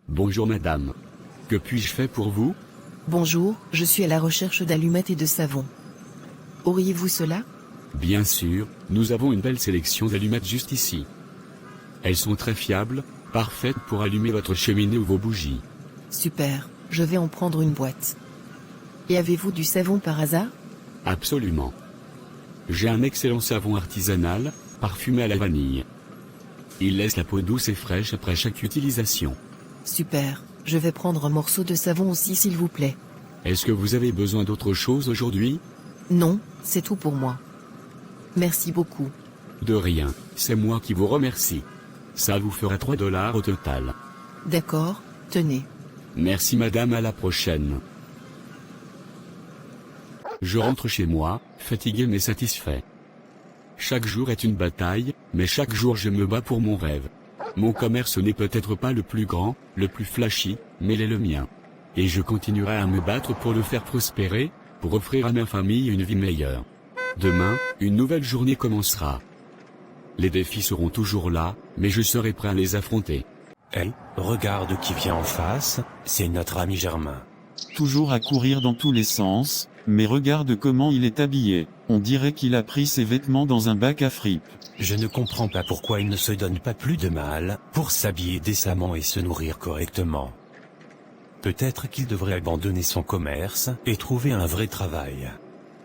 Bonjour madame. Que puis-je faire pour vous? Bonjour, je suis à la recherche d'allumettes et de savon. Auriez-vous cela? Bien sûr, nous avons une belle sélection d'allumettes juste ici. Elles sont très fiables, parfaites pour allumer votre cheminée ou vos bougies. Super, je vais en prendre une boîte. Et avez-vous du savon par hasard? Absolument. J'ai un excellent savon artisanal, parfumé à la vanille. Il laisse la peau douce et fraîche après chaque utilisation. Super, je vais prendre un morceau de savon aussi s'il vous plaît. Est-ce que vous avez besoin d'autre chose aujourd'hui? Non, c'est tout pour moi. Merci beaucoup. De rien, c'est moi qui vous remercie. Ça vous fera 3 $ au total. D'accord, tenez. Merci madame, à la prochaine. Je rentre chez moi, fatigué mais satisfait. Chaque jour est une bataille, mais chaque jour je me bats pour mon rêve. Mon commerce n'est peut-être pas le plus grand, le plus flashy, mais il est le mien. Et je continuerai à me battre pour le faire prospérer, pour offrir à ma famille une vie meilleure. Demain, une nouvelle journée commencera. Les défis seront toujours là, mais je serai prêt à les affronter. Hey, regarde qui vient en face, c'est notre ami Germain. Toujours à courir dans tous les sens, mais regarde comment il est habillé. On dirait qu'il a pris ses vêtements dans un bac à fripes. Je ne comprends pas pourquoi il ne se donne pas plus de mal pour s'habiller décemment et se nourrir correctement. Peut-être qu'il devrait abandonner son commerce et trouver un vrai travail.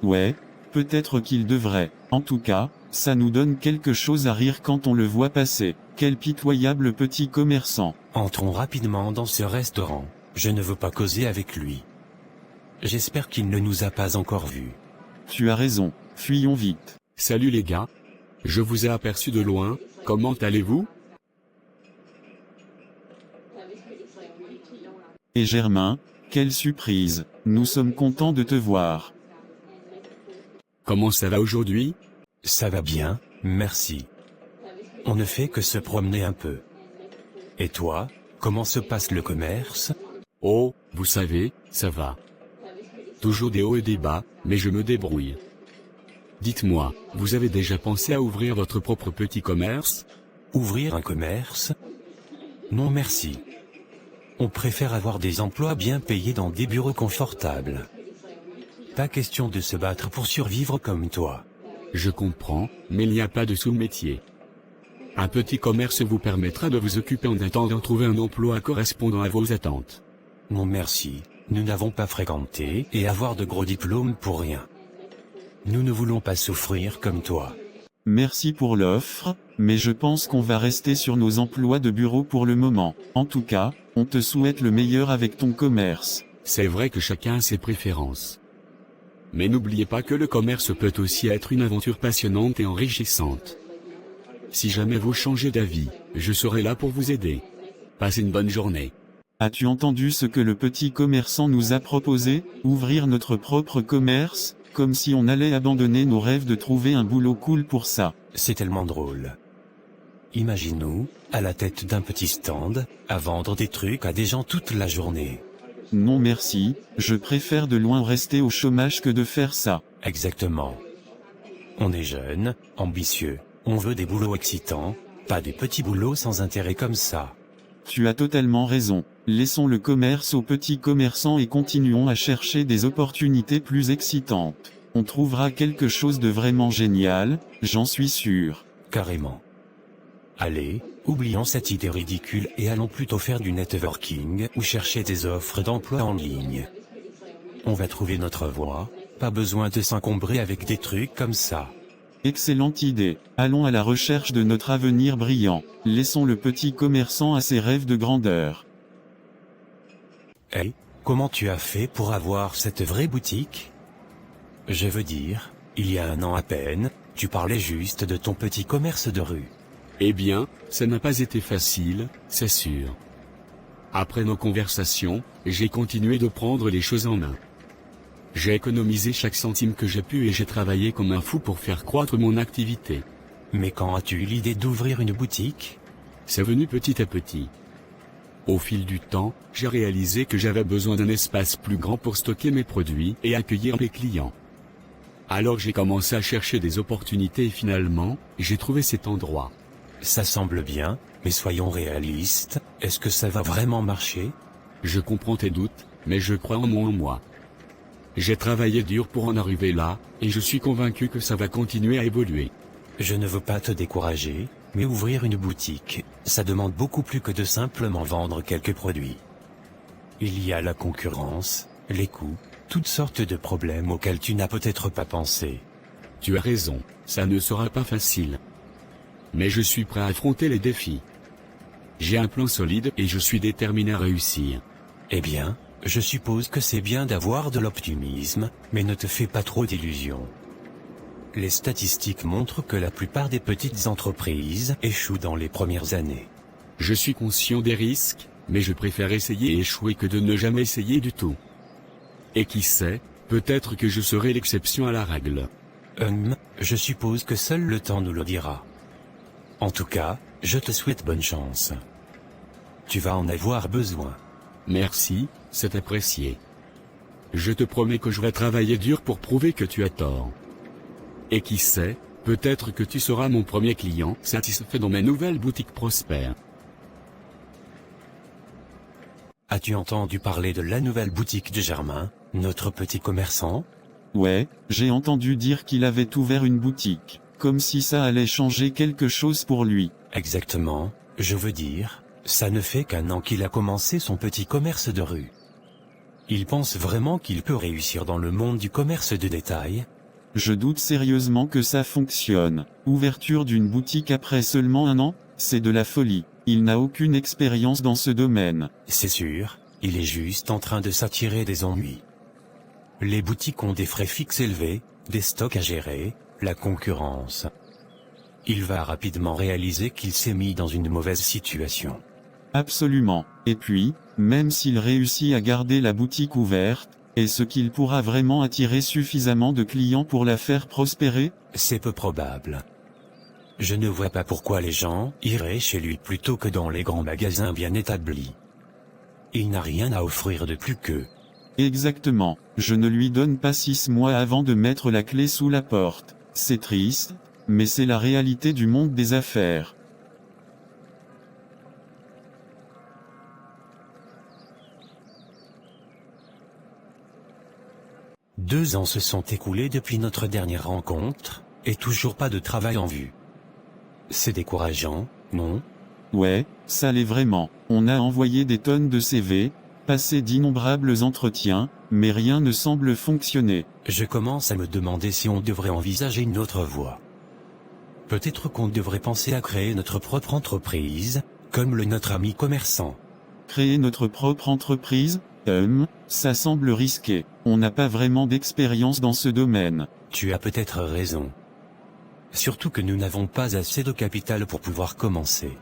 Ouais, peut-être qu'il devrait. En tout cas, ça nous donne quelque chose à rire quand on le voit passer. Quel pitoyable petit commerçant. Entrons rapidement dans ce restaurant. Je ne veux pas causer avec lui. J'espère qu'il ne nous a pas encore vus. Tu as raison, fuyons vite. Salut les gars. Je vous ai aperçu de loin, comment allez-vous? Et Germain, quelle surprise, nous sommes contents de te voir. Comment ça va aujourd'hui? Ça va bien, merci. On ne fait que se promener un peu. Et toi, comment se passe le commerce? Oh, vous savez, ça va. Toujours des hauts et des bas, mais je me débrouille. Dites-moi, vous avez déjà pensé à ouvrir votre propre petit commerce? Ouvrir un commerce? Non merci. On préfère avoir des emplois bien payés dans des bureaux confortables. Pas question de se battre pour survivre comme toi. Je comprends, mais il n'y a pas de sous-métier. Un petit commerce vous permettra de vous occuper en attendant de trouver un emploi correspondant à vos attentes. Non merci, nous n'avons pas fréquenté et avoir de gros diplômes pour rien. Nous ne voulons pas souffrir comme toi. Merci pour l'offre, mais je pense qu'on va rester sur nos emplois de bureau pour le moment. En tout cas, on te souhaite le meilleur avec ton commerce. C'est vrai que chacun a ses préférences. Mais n'oubliez pas que le commerce peut aussi être une aventure passionnante et enrichissante. Si jamais vous changez d'avis, je serai là pour vous aider. Passez une bonne journée. As-tu entendu ce que le petit commerçant nous a proposé? Ouvrir notre propre commerce? Comme si on allait abandonner nos rêves de trouver un boulot cool pour ça. C'est tellement drôle. Imagine-nous, à la tête d'un petit stand, à vendre des trucs à des gens toute la journée. Non merci, je préfère de loin rester au chômage que de faire ça. Exactement. On est jeune, ambitieux, on veut des boulots excitants, pas des petits boulots sans intérêt comme ça. Tu as totalement raison. Laissons le commerce aux petits commerçants et continuons à chercher des opportunités plus excitantes. On trouvera quelque chose de vraiment génial, j'en suis sûr. Carrément. Allez, oublions cette idée ridicule et allons plutôt faire du networking ou chercher des offres d'emploi en ligne. On va trouver notre voie, pas besoin de s'encombrer avec des trucs comme ça. Excellente idée. Allons à la recherche de notre avenir brillant. Laissons le petit commerçant à ses rêves de grandeur. Hey, comment tu as fait pour avoir cette vraie boutique? Je veux dire, il y a un an à peine, tu parlais juste de ton petit commerce de rue. Eh bien, ça n'a pas été facile, c'est sûr. Après nos conversations, j'ai continué de prendre les choses en main. J'ai économisé chaque centime que j'ai pu et j'ai travaillé comme un fou pour faire croître mon activité. Mais quand as-tu eu l'idée d'ouvrir une boutique? C'est venu petit à petit. Au fil du temps, j'ai réalisé que j'avais besoin d'un espace plus grand pour stocker mes produits et accueillir mes clients. Alors j'ai commencé à chercher des opportunités et finalement, j'ai trouvé cet endroit. Ça semble bien, Mais soyons réalistes, est-ce que ça va vraiment marcher? Je comprends tes doutes, mais je crois en moi. J'ai travaillé dur pour en arriver là, et je suis convaincu que ça va continuer à évoluer. Je ne veux pas te décourager, mais ouvrir une boutique, ça demande beaucoup plus que de simplement vendre quelques produits. Il y a la concurrence, les coûts, toutes sortes de problèmes auxquels tu n'as peut-être pas pensé. Tu as raison, ça ne sera pas facile. Mais je suis prêt à affronter les défis. J'ai un plan solide et je suis déterminé à réussir. Eh bien, je suppose que c'est bien d'avoir de l'optimisme, mais ne te fais pas trop d'illusions. Les statistiques montrent que la plupart des petites entreprises échouent dans les premières années. Je suis conscient des risques, mais je préfère essayer et échouer que de ne jamais essayer du tout. Et qui sait, peut-être que je serai l'exception à la règle. Je suppose que seul le temps nous le dira. En tout cas, je te souhaite bonne chance. Tu vas en avoir besoin. Merci, c'est apprécié. Je te promets que je vais travailler dur pour prouver que tu as tort. Et qui sait, peut-être que tu seras mon premier client satisfait dans mes nouvelles boutiques prospères. As-tu entendu parler de la nouvelle boutique de Germain, notre petit commerçant? Ouais, j'ai entendu dire qu'il avait ouvert une boutique, comme si ça allait changer quelque chose pour lui. Exactement, je veux dire, ça ne fait qu'1 an qu'il a commencé son petit commerce de rue. Il pense vraiment qu'il peut réussir dans le monde du commerce de détail? Je doute sérieusement que ça fonctionne. Ouverture d'une boutique après seulement 1 an, c'est de la folie. Il n'a aucune expérience dans ce domaine. C'est sûr, il est juste en train de s'attirer des ennuis. Les boutiques ont des frais fixes élevés, des stocks à gérer, la concurrence. Il va rapidement réaliser qu'il s'est mis dans une mauvaise situation. Absolument. Et puis, même s'il réussit à garder la boutique ouverte, est-ce qu'il pourra vraiment attirer suffisamment de clients pour la faire prospérer? C'est peu probable. Je ne vois pas pourquoi les gens iraient chez lui plutôt que dans les grands magasins bien établis. Il n'a rien à offrir de plus qu'eux. Exactement. Je ne lui donne pas 6 mois avant de mettre la clé sous la porte. C'est triste, mais c'est la réalité du monde des affaires. « 2 ans se sont écoulés depuis notre dernière rencontre, et toujours pas de travail en vue. C'est décourageant, non? Ouais, ça l'est vraiment. On a envoyé des tonnes de CV, passé d'innombrables entretiens, mais rien ne semble fonctionner. Je commence à me demander si on devrait envisager une autre voie. Peut-être qu'on devrait penser à créer notre propre entreprise, comme notre ami commerçant. Créer notre propre entreprise? Ça semble risqué. On n'a pas vraiment d'expérience dans ce domaine. Tu as peut-être raison. Surtout que nous n'avons pas assez de capital pour pouvoir commencer.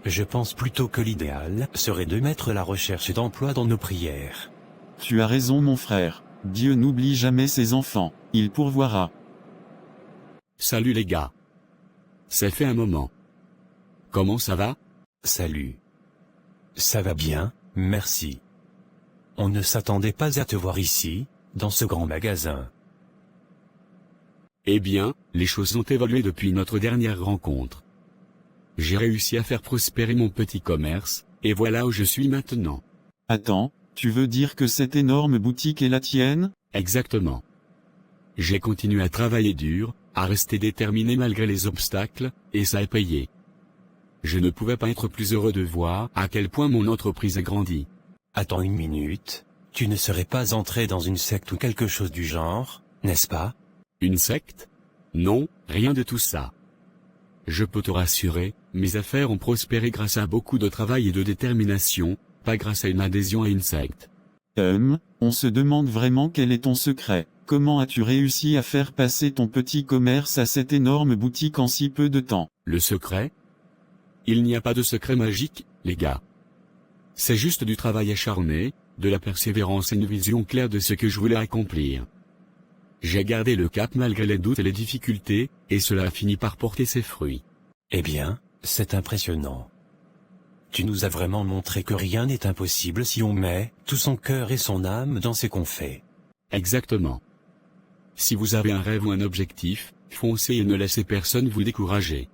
Je pense plutôt que l'idéal serait de mettre la recherche d'emploi dans nos prières. Tu as raison mon frère. Dieu n'oublie jamais ses enfants. Il pourvoira. Salut les gars. Ça fait un moment. Comment ça va? Salut. Ça va bien, merci. On ne s'attendait pas à te voir ici, dans ce grand magasin. Eh bien, les choses ont évolué depuis notre dernière rencontre. J'ai réussi à faire prospérer mon petit commerce, et voilà où je suis maintenant. Attends, tu veux dire que cette énorme boutique est la tienne? Exactement. J'ai continué à travailler dur, à rester déterminé malgré les obstacles, et ça a payé. Je ne pouvais pas être plus heureux de voir à quel point mon entreprise a grandi. Attends une minute, tu ne serais pas entré dans une secte ou quelque chose du genre, n'est-ce pas? Une secte? Non, rien de tout ça. Je peux te rassurer, mes affaires ont prospéré grâce à beaucoup de travail et de détermination, pas grâce à une adhésion à une secte. On se demande vraiment quel est ton secret. Comment as-tu réussi à faire passer ton petit commerce à cette énorme boutique en si peu de temps? Le secret? Il n'y a pas de secret magique, les gars. C'est juste du travail acharné, de la persévérance et une vision claire de ce que je voulais accomplir. J'ai gardé le cap malgré les doutes et les difficultés, et cela a fini par porter ses fruits. Eh bien, c'est impressionnant. Tu nous as vraiment montré que rien n'est impossible si on met tout son cœur et son âme dans ce qu'on fait. Exactement. Si vous avez un rêve ou un objectif, foncez et ne laissez personne vous décourager.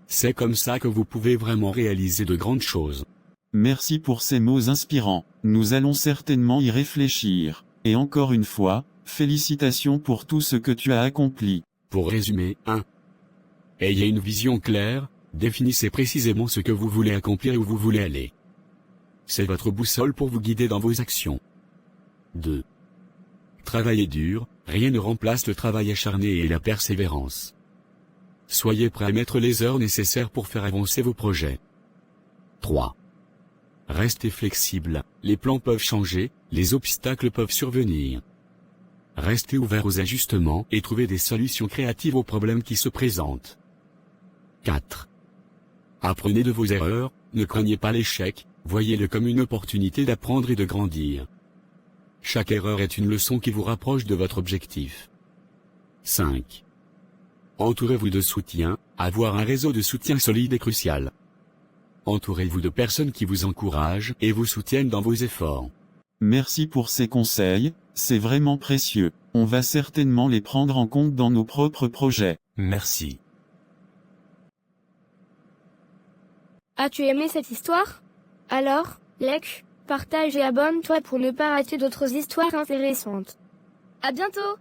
C'est comme ça que vous pouvez vraiment réaliser de grandes choses. Merci pour ces mots inspirants. Nous allons certainement y réfléchir. Et encore une fois, félicitations pour tout ce que tu as accompli. Pour résumer, 1. Ayez une vision claire, définissez précisément ce que vous voulez accomplir et où vous voulez aller. C'est votre boussole pour vous guider dans vos actions. 2. Travaillez dur, rien ne remplace le travail acharné et la persévérance. Soyez prêt à mettre les heures nécessaires pour faire avancer vos projets. 3. Restez flexible, les plans peuvent changer, les obstacles peuvent survenir. Restez ouvert aux ajustements et trouvez des solutions créatives aux problèmes qui se présentent. 4. Apprenez de vos erreurs, ne craignez pas l'échec, voyez-le comme une opportunité d'apprendre et de grandir. Chaque erreur est une leçon qui vous rapproche de votre objectif. 5. Entourez-vous de soutien, avoir un réseau de soutien solide est crucial. Entourez-vous de personnes qui vous encouragent et vous soutiennent dans vos efforts. Merci pour ces conseils, c'est vraiment précieux. On va certainement les prendre en compte dans nos propres projets. Merci. As-tu aimé cette histoire? Alors, like, partage et abonne-toi pour ne pas rater d'autres histoires intéressantes. À bientôt!